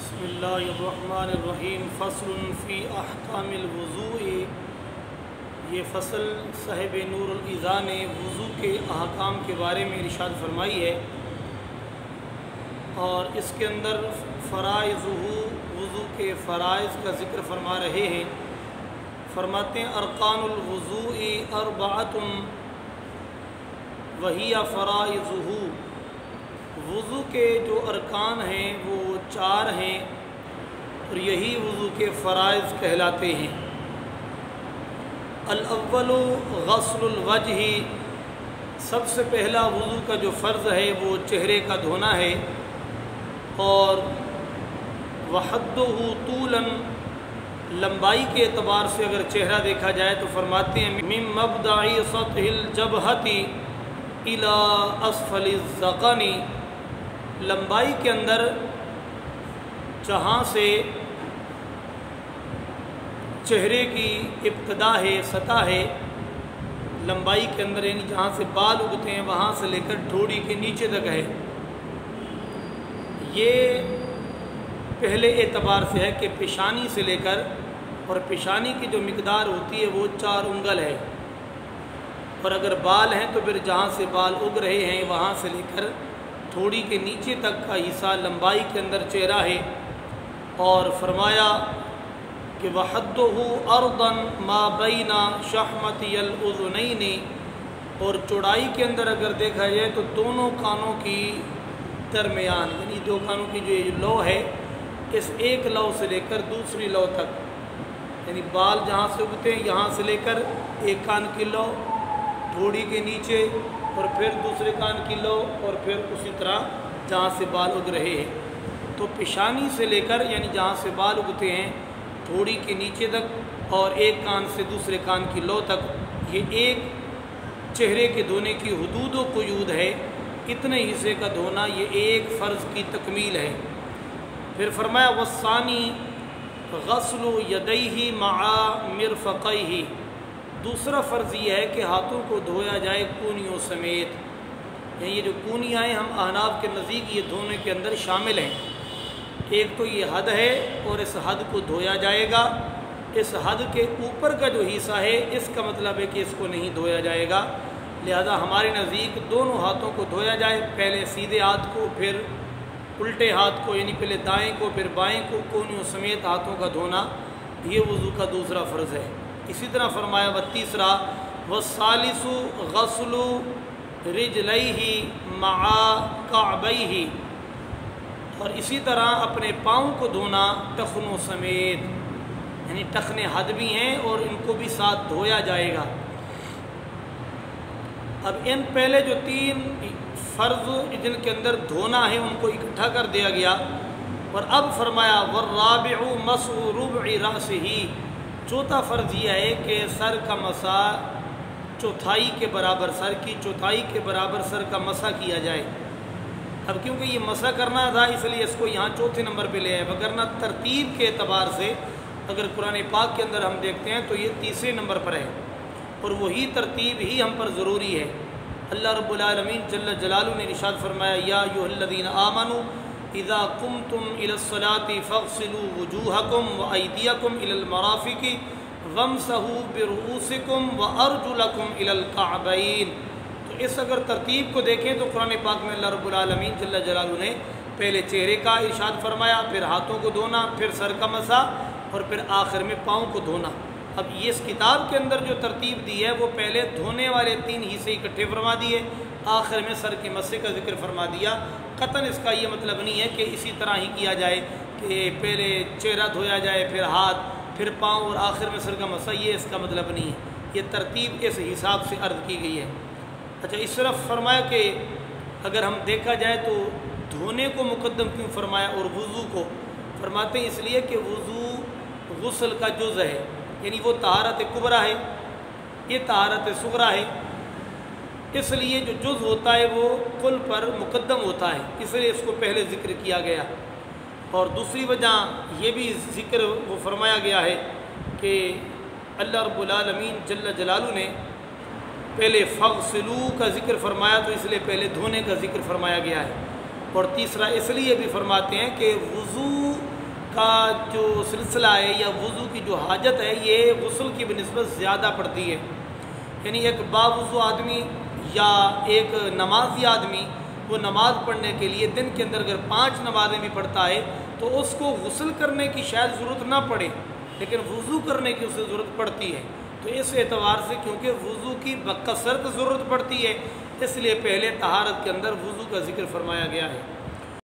बिस्मिल्लाहिर्रहमानिर्रहीम फ़स्लुन फ़ी अहकामिल वुज़ू। ये फ़सल साहिब नूरुल इज़ा ने वुज़ू के अहकाम के बारे में इरशाद फरमाई है और इसके अंदर फ़राइज़ुहु वुज़ू के फ़राइज़ का ज़िक्र फरमा रहे हैं। फरमाते हैं अरकानुल वुज़ू'i अर्बअतुन वहिया फ़राइज़ुहु। वुज़ू के जो अरकान हैं वो 4 हैं और यही वुज़ू के फ़राइज़ कहलाते हैं। अल-अव्वलु ग़स्लुल वजही, सबसे पहला वुज़ू का जो फ़र्ज़ है वो चेहरे का धोना है। और वहद्दुहु तूलन, लंबाई के एतबार से अगर चेहरा देखा जाए तो फरमाते हैं मिन मब्दाई सतहिल जबहती इला अस्फलिज़ ज़क़नी, लंबाई के अंदर जहाँ से चेहरे की इब्तदा है, सतह है, लंबाई के अंदर यानी जहाँ से बाल उगते हैं वहाँ से लेकर ठोड़ी के नीचे तक है। ये पहले एतबार से है कि पेशानी से लेकर, और पेशानी की जो मिकदार होती है वो 4 उंगल है। और अगर बाल हैं तो फिर जहाँ से बाल उग रहे हैं वहाँ से लेकर ठोड़ी के नीचे तक का हिस्सा लंबाई के अंदर चेहरा है। और फरमाया कि वहद्दुहु अर्दन मा बैना शहमतियल उज़ुनैनि, और चौड़ाई के अंदर अगर देखा जाए तो दोनों कानों की दरमियान, यानी 2 कानों की जो लौ है इस एक लौ से लेकर दूसरी लौ तक, यानी बाल जहाँ से उगते हैं यहाँ से लेकर एक कान की लौ, ठोड़ी के नीचे, और फिर दूसरे कान की लौ, और फिर उसी तरह जहाँ से बाल उग रहे हैं। तो पेशानी से लेकर यानी जहाँ से बाल उगते हैं ठोड़ी के नीचे तक और एक कान से दूसरे कान की लौ तक, ये एक चेहरे के धोने की हुदूद व क़ुयूद है। इतने हिस्से का धोना ये एक फ़र्ज़ की तकमील है। फिर फरमाया वस्सानी ग़स्लु यदैहि मआ मिरफ़क़ैहि, दूसरा फ़र्ज़ ये है कि हाथों को धोया जाए कूनियों समेत। ये जो कूनियाँ हैं हम अहनाफ के नज़दीक ये धोने के अंदर शामिल हैं। एक तो ये हद है और इस हद को धोया जाएगा। इस हद के ऊपर का जो हिस्सा है इसका मतलब है कि इसको नहीं धोया जाएगा। लिहाजा हमारे नज़दीक दोनों हाथों को धोया जाए, पहले सीधे हाथ को फिर उल्टे हाथ को, यानी पहले दाएँ को फिर बाएँ को, कूनियों समेत हाथों का धोना, ये वज़ू का दूसरा फ़र्ज़ है। इसी तरह फरमाया व तीसरा वस्सालिसु ग़स्लु रिजलैहि मआ कअबैहि, और इसी तरह अपने पाँव को धोना टखनों समेत, यानी टखने हद भी हैं और इनको भी साथ धोया जाएगा। अब इन पहले जो 3 फ़र्ज़ जिनके अंदर धोना है उनको इकट्ठा कर दिया गया। और अब फरमाया वर्राबिउ मसहु रुबइ रासिही, चौथा फ़र्ज़ यह है कि सर का मसा चौथाई के बराबर, सर की चौथाई के बराबर सर का मसा किया जाए। अब क्योंकि ये मसा करना था इसलिए इसको यहाँ चौथे नंबर पे ले आए, वगरना तरतीब के एतबार से अगर कुरान पाक के अंदर हम देखते हैं तो ये तीसरे नंबर पर है और वही तरतीब ही हम पर ज़रूरी है। अल्लाह रब्बुल आलमीन जल्ल जलालुहु ने इरशाद फरमाया या अय्युहल्लज़ीना आमनू इज़ा कुमतुम इलस्सलाति फ़ग़सिलू वुजूहकुम व अयदियकुम इलल मराफ़िक़ि वमसहू बिरुऊसिकुम व अर्जुलकुम इलल कअबैन। तो इस अगर तरतीब को देखें तो कुरान पाक में अल्लाह रब्बुल आलमीन जल्ल जलालुहु ने पहले चेहरे का इरशाद फरमाया, फिर हाथों को धोना, फिर सर का मसा और फिर आखिर में पाँव को धोना। अब ये इस किताब के अंदर जो तरतीब दी है वो पहले धोने वाले 3 हिस्से इकट्ठे फरमा दिए, आखिर में सर के मस्से का जिक्र फरमा दिया। कतन इसका ये मतलब नहीं है कि इसी तरह ही किया जाए कि पहले चेहरा धोया जाए, फिर हाथ, फिर पाँव और आखिर में सर का मस्सा, ये इसका मतलब नहीं है। ये तरतीब इस हिसाब से अर्ज़ की गई है। अच्छा, इस तरफ फरमाया कि अगर हम देखा जाए तो धोने को मुक़द्दम क्यों फरमाया और वुज़ू को? फरमाते हैं इसलिए कि वुज़ू गुस्ल का जुज़ है, यानी वो तहारत कुबरा है, ये तहारत सुगरा है, इसलिए जो जुज़ होता है वो कुल पर मुक़द्दम होता है, इसलिए इसको पहले ज़िक्र किया गया। और दूसरी वजह ये भी ज़िक्र वो फरमाया गया है कि अल्लाह रब्बुल आलमीन जल्ल जलालुहु ने पहले फ़ग़सिलू का ज़िक्र फरमाया तो इसलिए पहले धोने का ज़िक्र फरमाया गया है। और तीसरा इसलिए भी फरमाते हैं कि वुज़ू کا جو سلسلہ ہے یا وضو کی جو حاجت ہے یہ غسل کی بنسبت زیادہ پڑتی ہے. یعنی ایک باوضو آدمی یا ایک نمازی آدمی وہ نماز پڑھنے کے لیے دن کے اندر اگر 5 نمازیں بھی پڑھتا ہے تو اس کو غسل کرنے کی شاید ضرورت نہ پڑے لیکن وضو کرنے کی اسے ضرورت پڑتی ہے. تو اس اعتبار سے کیونکہ وضو کی بکثرت ضرورت پڑتی ہے اس لیے پہلے طہارت کے اندر وضو کا ذکر فرمایا گیا ہے.